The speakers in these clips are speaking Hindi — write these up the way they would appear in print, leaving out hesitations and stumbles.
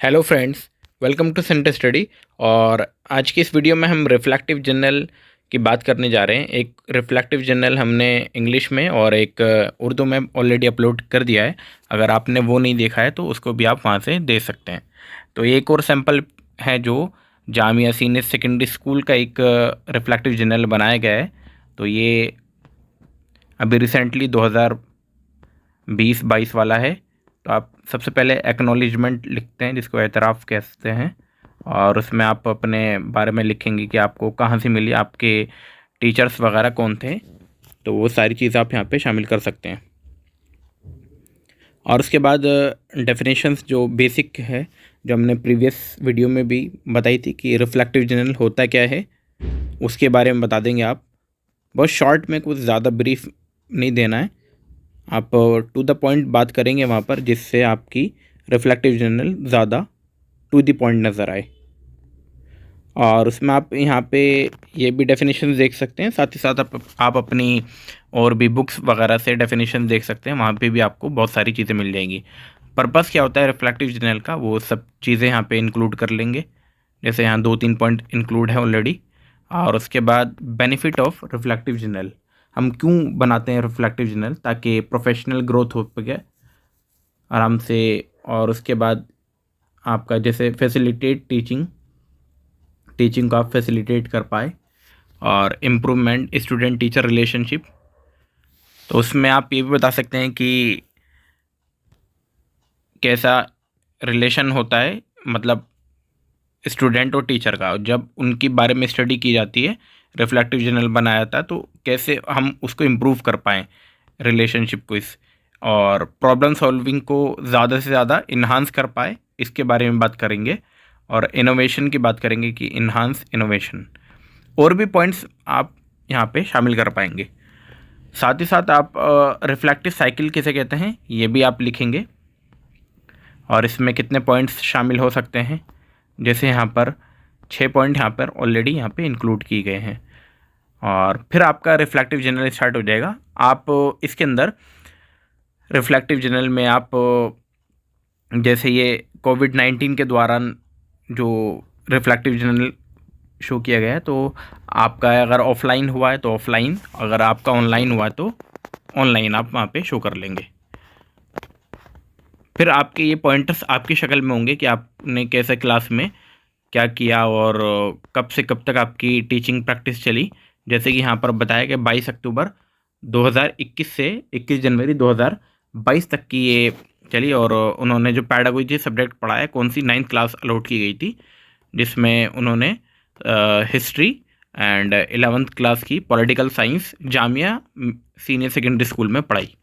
Hello friends, welcome to centre study. और आज की इस वीडियो में हम रिफ्लेक्टिव जर्नल की बात करने जा रहे हैं। एक रिफ्लेक्टिव जर्नल हमने इंग्लिश में और एक उर्दू में ऑलरेडी अपलोड कर दिया है। अगर आपने वो नहीं देखा है तो उसको भी आप वहाँ से देख सकते हैं। तो एक और सैम्पल है जो जामिया सीनियर सेकेंडरी स्कूल का एक रिफ्लेक्टिव जर्नल बनाया गया है। तो ये अभी रिसेंटली 2020-22 वाला है। तो आप सबसे पहले एक्नॉलेजमेंट लिखते हैं, जिसको एतराफ़ कहते हैं, और उसमें आप अपने बारे में लिखेंगे कि आपको कहाँ से मिली, आपके टीचर्स वगैरह कौन थे। तो वो सारी चीज़ आप यहाँ पे शामिल कर सकते हैं। और उसके बाद डेफिनेशंस जो बेसिक है, जो हमने प्रीवियस वीडियो में भी बताई थी कि रिफ्लेक्टिव जर्नल होता क्या है, उसके बारे में बता देंगे आप। बहुत शॉर्ट में, कुछ ज़्यादा ब्रीफ नहीं देना है, आप टू द पॉइंट बात करेंगे वहाँ पर, जिससे आपकी रिफ्लेक्टिव जर्नल ज़्यादा टू द पॉइंट नज़र आए। और उसमें आप यहाँ पे ये भी डेफिनेशन देख सकते हैं, साथ ही साथ आप अपनी और भी बुक्स वगैरह से डेफिनेशन देख सकते हैं। वहाँ पे भी आपको बहुत सारी चीज़ें मिल जाएंगी। पर्पस क्या होता है रिफ्लेक्टिव जर्नल का, वो सब चीज़ें यहाँ पे इंक्लूड कर लेंगे। जैसे यहाँ 2-3 पॉइंट इंक्लूड है ऑलरेडी। और उसके बाद बेनिफिट ऑफ रिफ्लेक्टिव जर्नल, हम क्यों बनाते हैं रिफ्लेक्टिव जर्नल, ताकि प्रोफेशनल ग्रोथ हो सके आराम से। और उसके बाद आपका जैसे फैसिलिटेट टीचिंग को आप फैसिलिटेट कर पाए, और इम्प्रूवमेंट स्टूडेंट टीचर रिलेशनशिप। तो उसमें आप ये भी बता सकते हैं कि कैसा रिलेशन होता है, मतलब स्टूडेंट और टीचर का, जब उनके बारे में स्टडी की जाती है, रिफ्लेक्टिव जर्नल बनाया था, तो कैसे हम उसको इम्प्रूव कर पाएँ रिलेशनशिप को, इस और प्रॉब्लम सॉल्विंग को ज़्यादा से ज़्यादा इन्हांस कर पाए, इसके बारे में बात करेंगे। और इनोवेशन की बात करेंगे कि इन्हांस इनोवेशन। और भी पॉइंट्स आप यहाँ पे शामिल कर पाएंगे। साथ ही साथ आप रिफ्लेक्टिव साइकिल किसे कहते हैं, ये भी आप लिखेंगे, और इसमें कितने पॉइंट्स शामिल हो सकते हैं। जैसे यहाँ पर 6 पॉइंट यहाँ पर ऑलरेडी यहाँ पे इंक्लूड किए गए हैं। और फिर आपका रिफ्लेक्टिव जर्नल स्टार्ट हो जाएगा। आप इसके अंदर रिफ्लेक्टिव जर्नल में आप जैसे ये कोविड-19 के दौरान जो रिफ्लेक्टिव जर्नल शो किया गया है, तो आपका अगर ऑफलाइन हुआ है तो ऑफलाइन, अगर आपका ऑनलाइन हुआ है तो ऑनलाइन आप वहाँ पे शो कर लेंगे। फिर आपके ये पॉइंटर्स आपकी शक्ल में होंगे कि आपने कैसे क्लास में क्या किया और कब से कब तक आपकी टीचिंग प्रैक्टिस चली। जैसे कि यहाँ पर बताया कि 22 अक्टूबर 2021 से 21 जनवरी 2022 तक की ये चली। और उन्होंने जो पैडागोजी सब्जेक्ट पढ़ाया, कौन सी 9th क्लास अलॉट की गई थी, जिसमें उन्होंने हिस्ट्री एंड 11th क्लास की political science Jamia senior secondary school में पढ़ाई।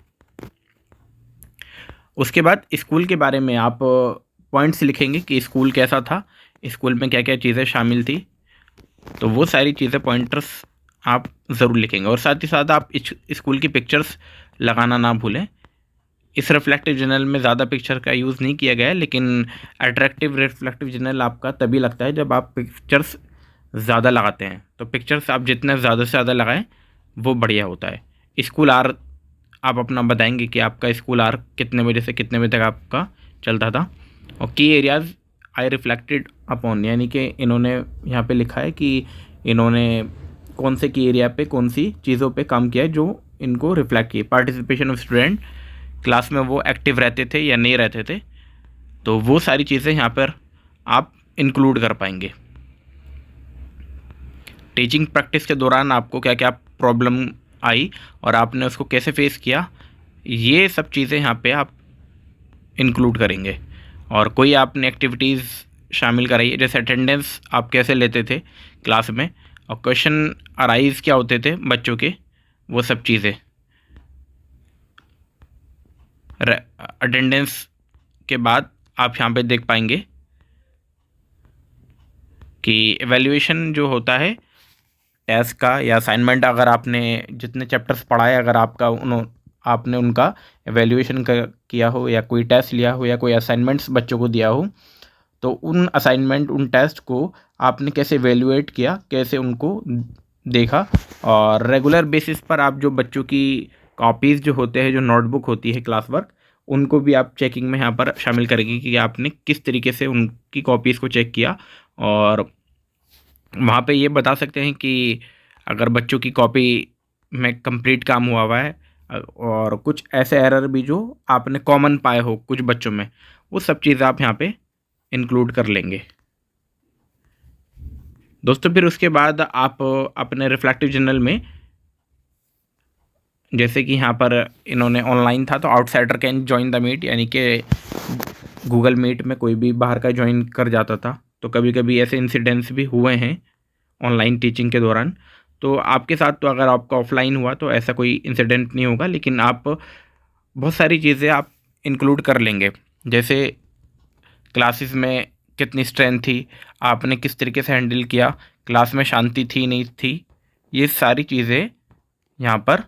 उसके बाद स्कूल के बारे में आप पॉइंट्स लिखेंगे कि स्कूल कैसा था, स्कूल में क्या क्या चीज़ें शामिल थी। तो वो सारी चीज़ें पॉइंटर्स आप ज़रूर लिखेंगे। और साथ ही साथ आप स्कूल की पिक्चर्स लगाना ना भूलें। इस रिफ्लेक्टिव जर्नल में ज़्यादा पिक्चर का यूज़ नहीं किया गया है, लेकिन अट्रैक्टिव रिफ्लेक्टिव जर्नल आपका तभी लगता है जब आप पिक्चर्स ज़्यादा लगाते हैं। तो पिक्चर्स आप जितने ज़्यादा से ज़्यादा लगाएं वो बढ़िया होता है। स्कूल आर आप अपना बताएंगे कि आपका स्कूल आर कितने बजे से कितने बजे तक आपका चलता था। और की एरियाज़ आई रिफ्लेक्टेड अपॉन, यानी कि इन्होंने यहाँ पे लिखा है कि इन्होंने कौन से की एरिया पे कौन सी चीज़ों पे काम किया है जो इनको रिफ्लेक्ट किए। पार्टिसिपेशन ऑफ स्टूडेंट, क्लास में वो एक्टिव रहते थे या नहीं रहते थे, तो वो सारी चीज़ें यहाँ पर आप इंक्लूड कर पाएंगे। टीचिंग प्रैक्टिस के दौरान आपको क्या क्या प्रॉब्लम आई और आपने उसको कैसे फेस किया, ये सब चीज़ें यहाँ पे आप इंक्लूड करेंगे। और कोई आपने एक्टिविटीज़ शामिल कराई है, जैसे अटेंडेंस आप कैसे लेते थे क्लास में, और क्वेश्चन अराइज क्या होते थे बच्चों के, वो सब चीज़ें। अटेंडेंस के बाद आप यहाँ पे देख पाएंगे कि एवेल्यूएशन जो होता है टेस्ट का या असाइनमेंट, अगर आपने जितने चैप्टर्स पढ़ाए, अगर आपने उनका एवेल्यूएशन किया हो, या कोई टेस्ट लिया हो, या कोई असाइनमेंट्स बच्चों को दिया हो, तो उन असाइनमेंट उन टेस्ट को आपने कैसे एवेल्यूएट किया, कैसे उनको देखा। और रेगुलर बेसिस पर आप जो बच्चों की कॉपीज़ जो होते हैं, जो नोटबुक होती है क्लास वर्क, उनको भी आप चेकिंग में यहाँ पर शामिल करेंगे कि आपने किस तरीके से उनकी कॉपीज़ को चेक किया। और वहाँ पे ये बता सकते हैं कि अगर बच्चों की कॉपी में कंप्लीट काम हुआ है और कुछ ऐसे एरर भी जो आपने कॉमन पाए हो कुछ बच्चों में, वो सब चीज़ आप यहाँ पे इंक्लूड कर लेंगे दोस्तों। फिर उसके बाद आप अपने रिफ्लेक्टिव जर्नल में, जैसे कि यहाँ पर इन्होंने ऑनलाइन था तो outsider can join the meet, यानी कि गूगल मीट में कोई भी बाहर का ज्वाइन कर जाता था। तो कभी कभी ऐसे इंसिडेंट्स भी हुए हैं ऑनलाइन टीचिंग के दौरान। तो आपके साथ तो अगर आपका ऑफलाइन हुआ तो ऐसा कोई इंसिडेंट नहीं होगा, लेकिन आप बहुत सारी चीज़ें आप इंक्लूड कर लेंगे, जैसे क्लासेस में कितनी स्ट्रेंथ थी, आपने किस तरीके से हैंडल किया, क्लास में शांति थी नहीं थी, ये सारी चीज़ें यहाँ पर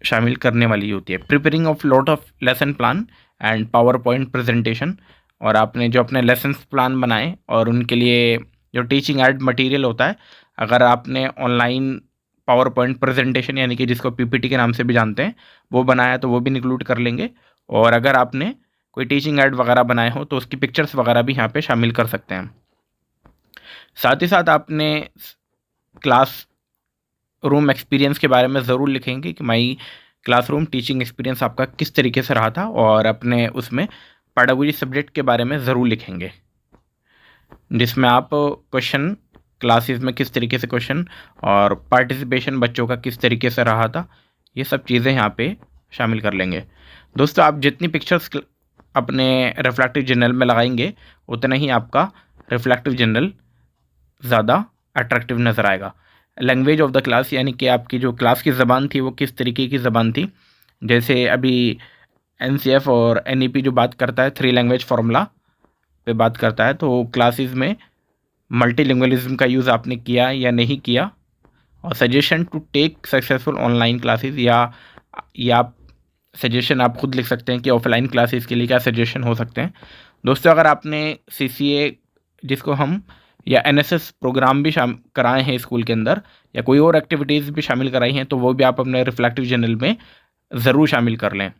शामिल करने वाली होती है। Preparing of lot of lesson plan and power point presentation, और आपने जो अपने लेसन्स प्लान बनाए और उनके लिए जो टीचिंग एड मटेरियल होता है, अगर आपने ऑनलाइन पावर पॉइंट प्रेजेंटेशन यानी कि जिसको पीपीटी के नाम से भी जानते हैं वो बनाया तो वो भी इंक्लूड कर लेंगे। और अगर आपने कोई टीचिंग एड वगैरह बनाए हो तो उसकी पिक्चर्स वगैरह भी यहाँ पे शामिल कर सकते हैं। साथ ही साथ आपने क्लास रूम एक्सपीरियंस के बारे में ज़रूर लिखेंगे कि माई क्लासरूम टीचिंग एक्सपीरियंस आपका किस तरीके से रहा था, और अपने उसमें पेडागोजी सब्जेक्ट के बारे में ज़रूर लिखेंगे, जिसमें आप क्वेश्चन क्लासेस में किस तरीके से क्वेश्चन और पार्टिसिपेशन बच्चों का किस तरीके से रहा था, ये सब चीज़ें यहाँ पे शामिल कर लेंगे। दोस्तों, आप जितनी पिक्चर्स अपने रिफ्लेक्टिव जर्नल में लगाएंगे उतना ही आपका रिफ्लेक्टिव जर्नल ज़्यादा अट्रैक्टिव नज़र आएगा। लैंग्वेज ऑफ द क्लास, यानी कि आपकी जो क्लास की ज़बान थी वो किस तरीके की ज़बान थी। जैसे अभी NCF और NEP जो बात करता है 3 लैंग्वेज फार्मूला पे बात करता है, तो क्लासेस में मल्टीलिंगुअलिज्म का यूज़ आपने किया या नहीं किया। और suggestion to take successful online classes, या सजेशन आप खुद लिख सकते हैं कि ऑफलाइन क्लासेस के लिए क्या सजेशन हो सकते हैं। दोस्तों, अगर आपने CCA जिसको हम या NSS प्रोग्राम भी कराए हैं स्कूल के अंदर, या कोई और एक्टिविटीज़ भी शामिल कराई हैं, तो वो भी आप अपने रिफ्लेक्टिव जर्नल में ज़रूर शामिल कर लें।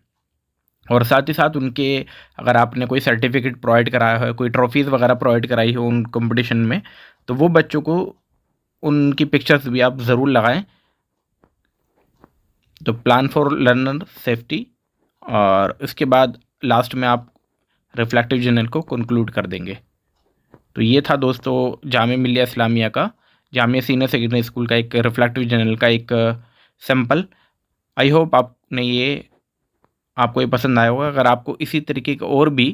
और साथ ही साथ उनके, अगर आपने कोई सर्टिफिकेट प्रोवाइड कराया हो, कोई ट्रॉफीज़ वगैरह प्रोवाइड कराई हो उन कंपटीशन में, तो वो बच्चों को उनकी पिक्चर्स भी आप ज़रूर लगाएं। तो प्लान फॉर लर्नर सेफ्टी, और उसके बाद लास्ट में आप रिफ्लेक्टिव जर्नल को कंक्लूड कर देंगे। तो ये था दोस्तों जामिया मिल्लिया इस्लामिया का, जामिया सीनियर सेकेंडरी स्कूल का एक रिफ्लेक्टिव जर्नल का एक सैम्पल। आई होप आपको ये पसंद आया होगा। अगर आपको इसी तरीके के और भी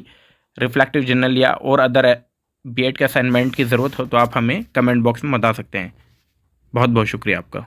रिफ्लेक्टिव जर्नल या और अदर BEd के असाइनमेंट की ज़रूरत हो तो आप हमें कमेंट बॉक्स में बता सकते हैं। बहुत बहुत शुक्रिया आपका।